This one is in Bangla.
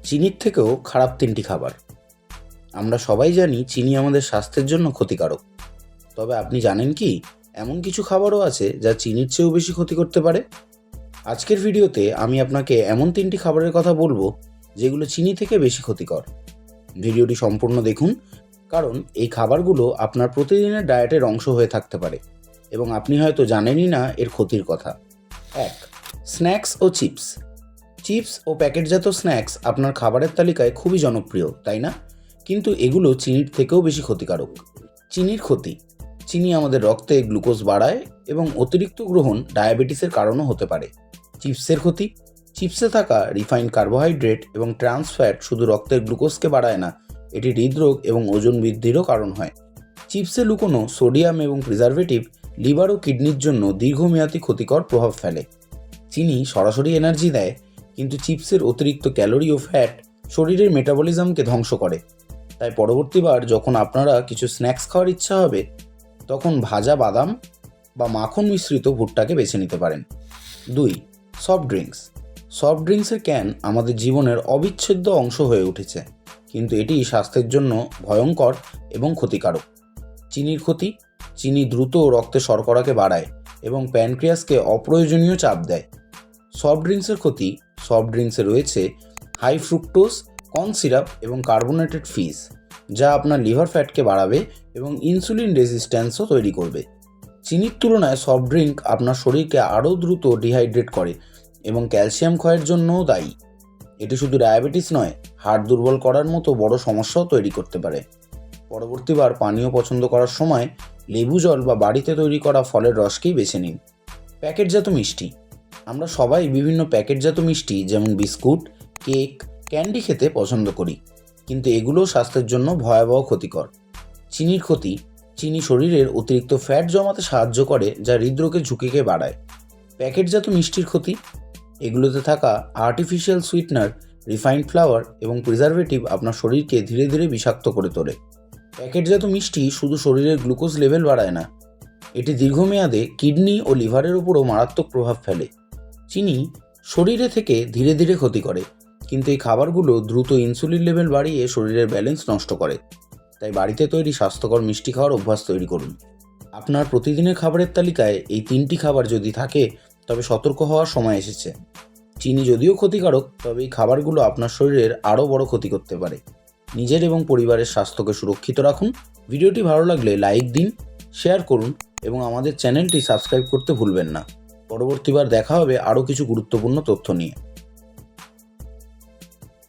চিনির থেকেও খারাপ 3টি খাবার। আমরা সবাই জানি চিনি আমাদের স্বাস্থ্যের জন্য ক্ষতিকারক। তবে আপনি জানেন কি, এমন কিছু খাবারও আছে যা চিনির চেয়েও বেশি ক্ষতি করতে পারে? আজকের ভিডিওতে আমি আপনাকে এমন 3টি খাবারের কথা বলবো যেগুলো চিনি থেকে বেশি ক্ষতিকর। ভিডিওটি সম্পূর্ণ দেখুন, কারণ এই খাবারগুলো আপনার প্রতিদিনের ডায়েটের অংশ হয়ে থাকতে পারে এবং আপনি হয়তো জানেনই না এর ক্ষতির কথা। 1. স্ন্যাক্স ও চিপস। চিপস ও প্যাকেটজাত স্ন্যাক্স আপনার খাবারের তালিকায় খুবই জনপ্রিয়, তাই না? কিন্তু এগুলো চিনির থেকেও বেশি ক্ষতিকারক। চিনির ক্ষতি। চিনি আমাদের রক্তে গ্লুকোজ বাড়ায় এবং অতিরিক্ত গ্রহণ ডায়াবেটিসের কারণও হতে পারে। চিপসের ক্ষতি। চিপসে থাকা রিফাইন্ড কার্বোহাইড্রেট এবং ট্রান্স ফ্যাট শুধু রক্তের গ্লুকোজকে বাড়ায় না, এটি হৃদরোগ এবং ওজন বৃদ্ধিরও কারণ হয়। চিপসে লুকোনো সোডিয়াম এবং প্রিজারভেটিভ লিভার ও কিডনির জন্য দীর্ঘমেয়াদী ক্ষতিকর প্রভাব ফেলে। চিনি সরাসরি এনার্জি দেয়, কিন্তু চিপসের অতিরিক্ত ক্যালোরি ও ফ্যাট শরীরের মেটাবলিজমকে ধ্বংস করে। তাই পরবর্তীবার যখন আপনারা কিছু স্ন্যাক্স খাওয়ার ইচ্ছা হবে, তখন ভাজা বাদাম বা মাখন মিশ্রিত ভুট্টাকে বেছে নিতে পারেন। 2. Soft drinks. সফট ড্রিঙ্কসের ক্যান আমাদের জীবনের অবিচ্ছেদ্য অংশ হয়ে উঠেছে, কিন্তু এটি স্বাস্থ্যের জন্য ভয়ঙ্কর এবং ক্ষতিকারক। চিনির ক্ষতি। চিনি দ্রুত রক্তে শর্করাকে বাড়ায় এবং প্যানক্রিয়াসকে অপ্রয়োজনীয় চাপ দেয়। সফট ড্রিঙ্কসের ক্ষতি। সফট ড্রিঙ্কসে রয়েছে হাই ফ্রুক্টোজ, কর্ন সিরাপ এবং কার্বোনেটেড ফিজ, যা আপনার লিভার ফ্যাটকে বাড়াবে এবং ইনসুলিন রেজিস্ট্যান্সও তৈরি করবে। চিনির তুলনায় সফট ড্রিঙ্ক আপনার শরীরকে আরও দ্রুত ডিহাইড্রেট করে এবং ক্যালসিয়াম ক্ষয়ের জন্যও দায়ী। এটি শুধু ডায়াবেটিস নয়, হার্ট দুর্বল করার মতো বড় সমস্যাও তৈরি করতে পারে। পরবর্তীবার পানীয় পছন্দ করার সময় লেবু জল বা বাড়িতে তৈরি করা ফলের রসকেই বেছে নিন। প্যাকেটজাত মিষ্টি। আমরা সবাই বিভিন্ন প্যাকেটজাত মিষ্টি যেমন বিস্কুট, কেক, ক্যান্ডি খেতে পছন্দ করি, কিন্তু এগুলোও স্বাস্থ্যের জন্য ভয়াবহ ক্ষতিকর। চিনির ক্ষতি। চিনি শরীরের অতিরিক্ত ফ্যাট জমাতে সাহায্য করে, যা হৃদরোগের ঝুঁকিকে বাড়ায়। প্যাকেটজাত মিষ্টির ক্ষতি। এগুলোতে থাকা আর্টিফিশিয়াল সুইটনার, রিফাইন্ড ফ্লাওয়ার এবং প্রিজারভেটিভ আপনার শরীরকে ধীরে ধীরে বিষাক্ত করে তোলে। প্যাকেটজাত মিষ্টি শুধু শরীরের গ্লুকোজ লেভেল বাড়ায় না, এটি দীর্ঘমেয়াদে কিডনি ও লিভারের উপরও মারাত্মক প্রভাব ফেলে। চিনি শরীরে থেকে ধীরে ধীরে ক্ষতি করে, কিন্তু এই খাবারগুলো দ্রুত ইনসুলিন লেভেল বাড়িয়ে শরীরের ব্যালেন্স নষ্ট করে। তাই বাড়িতে তৈরি স্বাস্থ্যকর মিষ্টি খাওয়ার অভ্যাস তৈরি করুন। আপনার প্রতিদিনের খাবারের তালিকায় এই 3টি খাবার যদি থাকে, তবে সতর্ক হওয়ার সময় এসেছে। চিনি যদিও ক্ষতিকারক, তবে এই খাবারগুলো আপনার শরীরের আরও বড় ক্ষতি করতে পারে। নিজের এবং পরিবারের স্বাস্থ্যকে সুরক্ষিত রাখুন। ভিডিওটি ভালো লাগলে লাইক দিন, শেয়ার করুন এবং আমাদের চ্যানেলটি সাবস্ক্রাইব করতে ভুলবেন না। পরবর্তীবার দেখা হবে আরও কিছু গুরুত্বপূর্ণ তথ্য নিয়ে।